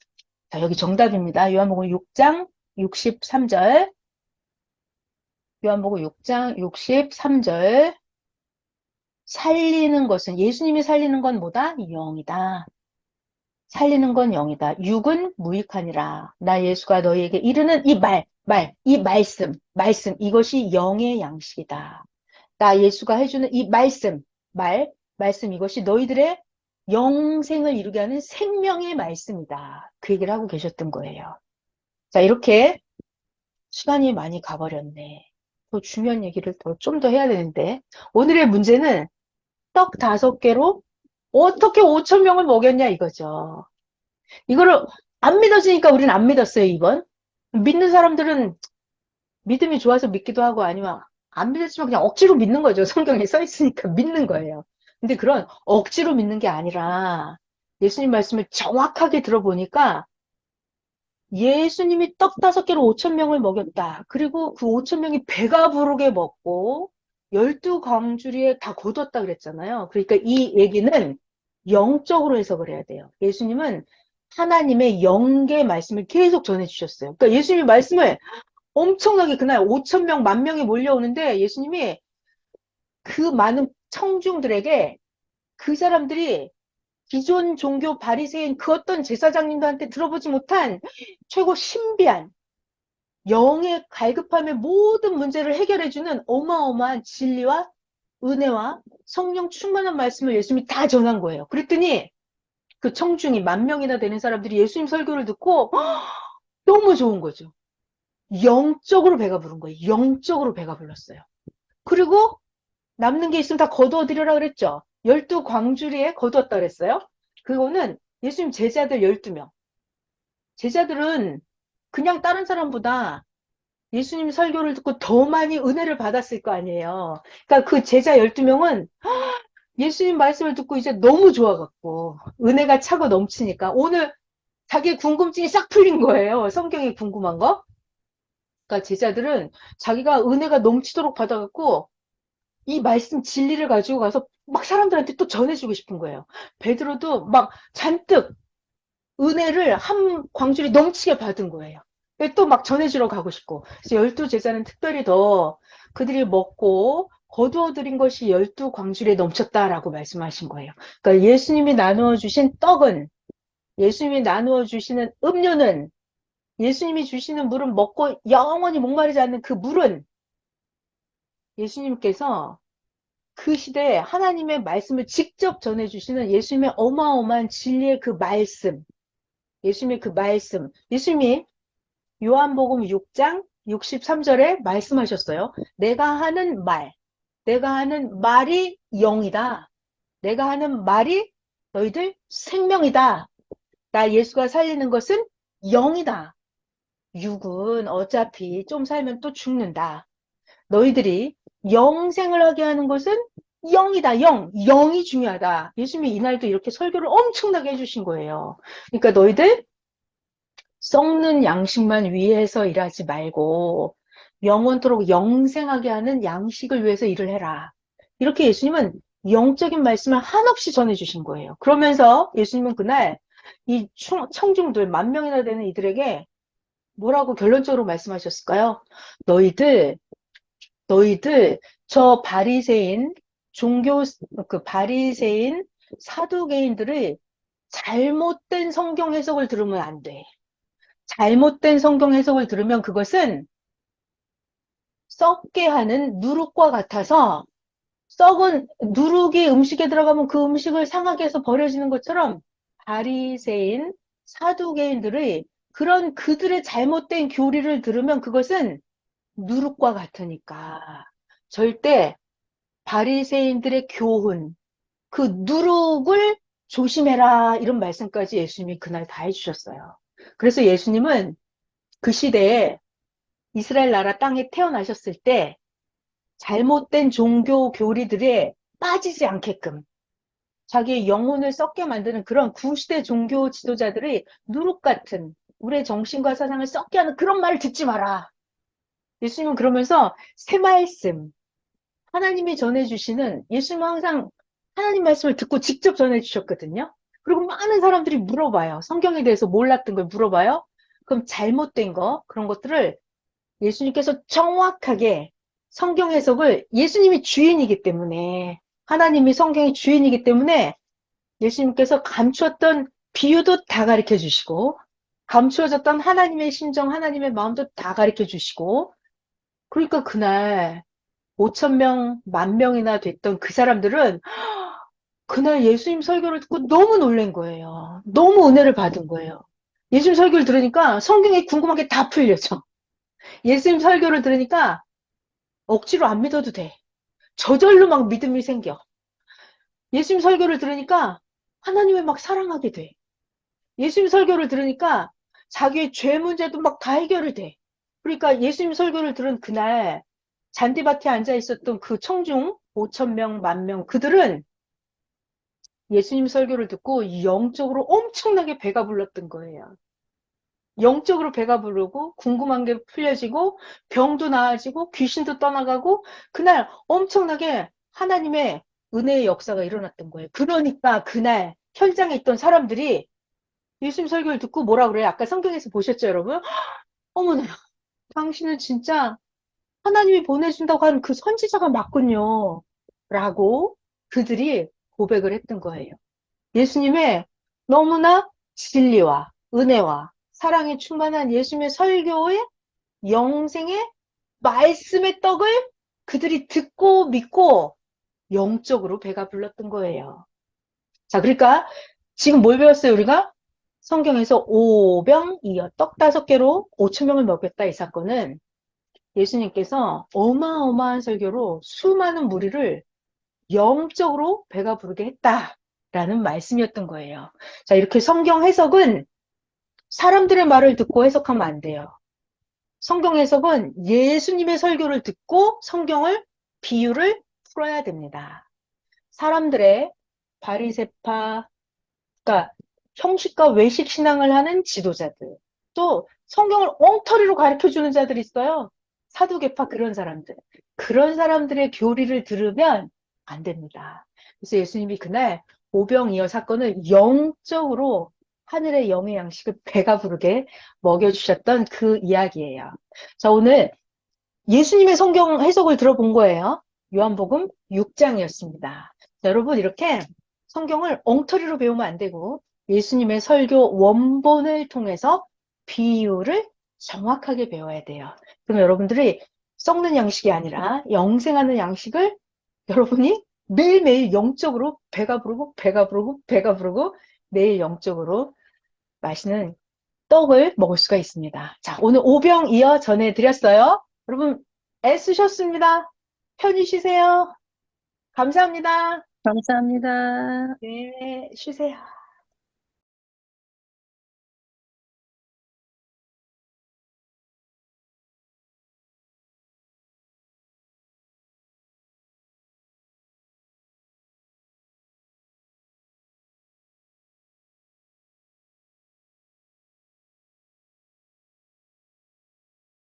자, 여기 정답입니다. 요한복음 6장 63절. 요한복음 6장 63절. 살리는 것은 예수님이 살리는 건 뭐다? 영이다. 살리는 건 영이다. 육은 무익하니라. 나 예수가 너희에게 이르는 이 이 말씀, 이것이 영의 양식이다. 나 예수가 해주는 이 말씀, 이것이 너희들의 영생을 이루게 하는 생명의 말씀이다. 그 얘기를 하고 계셨던 거예요. 자, 이렇게 시간이 많이 가버렸네. 더 중요한 얘기를 좀 더 해야 되는데. 오늘의 문제는 떡 5개로 어떻게 5천 명을 먹였냐 이거죠. 이거를 안 믿어지니까 우리는 안 믿었어요, 이번. 믿는 사람들은 믿음이 좋아서 믿기도 하고 아니면 안 믿었지만 그냥 억지로 믿는 거죠. 성경에 써 있으니까 믿는 거예요. 근데 그런 억지로 믿는 게 아니라 예수님 말씀을 정확하게 들어보니까 예수님이 떡 5개로 5천 명을 먹였다. 그리고 그 5천 명이 배가 부르게 먹고 12광주리에 다 거뒀다 그랬잖아요. 그러니까 이 얘기는 영적으로 해석을 해야 돼요. 예수님은 하나님의 영계 말씀을 계속 전해주셨어요. 그러니까 예수님이 말씀을 엄청나게 그날 5천 명, 10,000명이 몰려오는데 예수님이 그 많은 청중들에게 그 사람들이 기존 종교 바리새인 그 어떤 제사장님들한테 들어보지 못한 최고 신비한 영의 갈급함의 모든 문제를 해결해주는 어마어마한 진리와 은혜와 성령 충만한 말씀을 예수님이 다 전한 거예요. 그랬더니 그 청중이 10,000명이나 되는 사람들이 예수님 설교를 듣고 너무 좋은 거죠. 영적으로 배가 부른 거예요. 영적으로 배가 불렀어요. 그리고 남는 게 있으면 다 거두어드리라 그랬죠. 12광주리에 거두었다 그랬어요. 그거는 예수님 제자들 12명. 제자들은 그냥 다른 사람보다 예수님 설교를 듣고 더 많이 은혜를 받았을 거 아니에요. 그러니까 그 제자 12명은 예수님 말씀을 듣고 이제 너무 좋아갖고 은혜가 차고 넘치니까 오늘 자기 궁금증이 싹 풀린 거예요. 성경이 궁금한 거. 그러니까 제자들은 자기가 은혜가 넘치도록 받아갖고 이 말씀 진리를 가지고 가서 막 사람들한테 또 전해주고 싶은 거예요. 베드로도 막 잔뜩 은혜를 한 광줄이 넘치게 받은 거예요. 또 막 전해주러 가고 싶고. 그래서 12제자는 특별히 더 그들이 먹고 거두어들인 것이 12광줄에 넘쳤다라고 말씀하신 거예요. 그러니까 예수님이 나누어 주신 떡은, 예수님이 나누어 주시는 음료는, 예수님이 주시는 물은 먹고 영원히 목마르지 않는 그 물은 예수님께서 그 시대에 하나님의 말씀을 직접 전해주시는 예수님의 어마어마한 진리의 그 말씀, 예수님의 그 말씀, 예수님이 요한복음 6장 63절에 말씀하셨어요. 내가 하는 말이 영이다. 내가 하는 말이 너희들 생명이다. 나 예수가 살리는 것은 영이다. 육은 어차피 좀 살면 또 죽는다. 너희들이 영생을 하게 하는 것은 영이다. 영이 중요하다. 예수님이 이날도 이렇게 설교를 엄청나게 해주신 거예요. 그러니까 너희들 썩는 양식만 위해서 일하지 말고 영원토록 영생하게 하는 양식을 위해서 일을 해라. 이렇게 예수님은 영적인 말씀을 한없이 전해주신 거예요. 그러면서 예수님은 그날 이 청중들 10,000명이나 되는 이들에게 뭐라고 결론적으로 말씀하셨을까요? 너희들 저 바리새인 종교 그 바리새인 사두개인들의 잘못된 성경 해석을 들으면 안 돼. 잘못된 성경 해석을 들으면 그것은 썩게 하는 누룩과 같아서 썩은 누룩이 음식에 들어가면 그 음식을 상하게 해서 버려지는 것처럼 바리새인 사두개인들의 그런 그들의 잘못된 교리를 들으면 그것은 누룩과 같으니까 절대 바리새인들의 교훈, 그 누룩을 조심해라 이런 말씀까지 예수님이 그날 다 해주셨어요. 그래서 예수님은 그 시대에 이스라엘 나라 땅에 태어나셨을 때 잘못된 종교 교리들에 빠지지 않게끔 자기의 영혼을 썩게 만드는 그런 구시대 종교 지도자들의 누룩 같은 우리의 정신과 사상을 썩게 하는 그런 말을 듣지 마라. 예수님은 그러면서 새 말씀, 하나님이 전해주시는 예수님은 항상 하나님 말씀을 듣고 직접 전해주셨거든요. 그리고 많은 사람들이 물어봐요. 성경에 대해서 몰랐던 걸 물어봐요. 그럼 잘못된 거, 그런 것들을 예수님께서 정확하게 성경 해석을 예수님이 주인이기 때문에 하나님이 성경의 주인이기 때문에 예수님께서 감추었던 비유도 다 가르쳐 주시고 감추어졌던 하나님의 심정, 하나님의 마음도 다 가르쳐 주시고 그러니까 그날 5,000명, 10,000명이나 됐던 그 사람들은 그날 예수님 설교를 듣고 너무 놀란 거예요. 너무 은혜를 받은 거예요. 예수님 설교를 들으니까 성경에 궁금한 게 다 풀려져. 예수님 설교를 들으니까 억지로 안 믿어도 돼. 저절로 막 믿음이 생겨. 예수님 설교를 들으니까 하나님을 막 사랑하게 돼. 예수님 설교를 들으니까 자기의 죄 문제도 막 다 해결이 돼. 그러니까 예수님 설교를 들은 그날 잔디밭에 앉아 있었던 그 청중 5,000명, 10,000명 그들은 예수님 설교를 듣고 영적으로 엄청나게 배가 불렀던 거예요. 영적으로 배가 부르고 궁금한 게 풀려지고 병도 나아지고 귀신도 떠나가고 그날 엄청나게 하나님의 은혜의 역사가 일어났던 거예요. 그러니까 그날 현장에 있던 사람들이 예수님 설교를 듣고 뭐라 그래요? 아까 성경에서 보셨죠, 여러분? 어머나, 당신은 진짜 하나님이 보내준다고 하는 그 선지자가 맞군요. 라고 그들이 고백을 했던 거예요. 예수님의 너무나 진리와 은혜와 사랑에 충만한 예수님의 설교의 영생의 말씀의 떡을 그들이 듣고 믿고 영적으로 배가 불렀던 거예요. 자, 그러니까 지금 뭘 배웠어요, 우리가? 성경에서 오병이어 떡 5개로 5,000명을 먹였다 이 사건은 예수님께서 어마어마한 설교로 수많은 무리를 영적으로 배가 부르게 했다라는 말씀이었던 거예요. 자, 이렇게 성경 해석은 사람들의 말을 듣고 해석하면 안 돼요. 성경 해석은 예수님의 설교를 듣고 성경을 비유를 풀어야 됩니다. 사람들의 바리새파, 그러니까 형식과 외식 신앙을 하는 지도자들, 또 성경을 엉터리로 가르쳐주는 자들이 있어요. 사두개파 그런 사람들. 그런 사람들의 교리를 들으면 안 됩니다. 그래서 예수님이 그날 오병이어 사건을 영적으로 하늘의 영의 양식을 배가 부르게 먹여주셨던 그 이야기예요. 자, 오늘 예수님의 성경 해석을 들어본 거예요. 요한복음 6장이었습니다. 여러분, 이렇게 성경을 엉터리로 배우면 안 되고 예수님의 설교 원본을 통해서 비유를 정확하게 배워야 돼요. 그럼 여러분들이 썩는 양식이 아니라 영생하는 양식을 여러분이 매일매일 영적으로 배가 부르고 배가 부르고 배가 부르고 매일 영적으로 맛있는 떡을 먹을 수가 있습니다. 자, 오늘 오병 이어 전해드렸어요. 여러분, 애쓰셨습니다. 편히 쉬세요. 감사합니다. 감사합니다. 네, 쉬세요.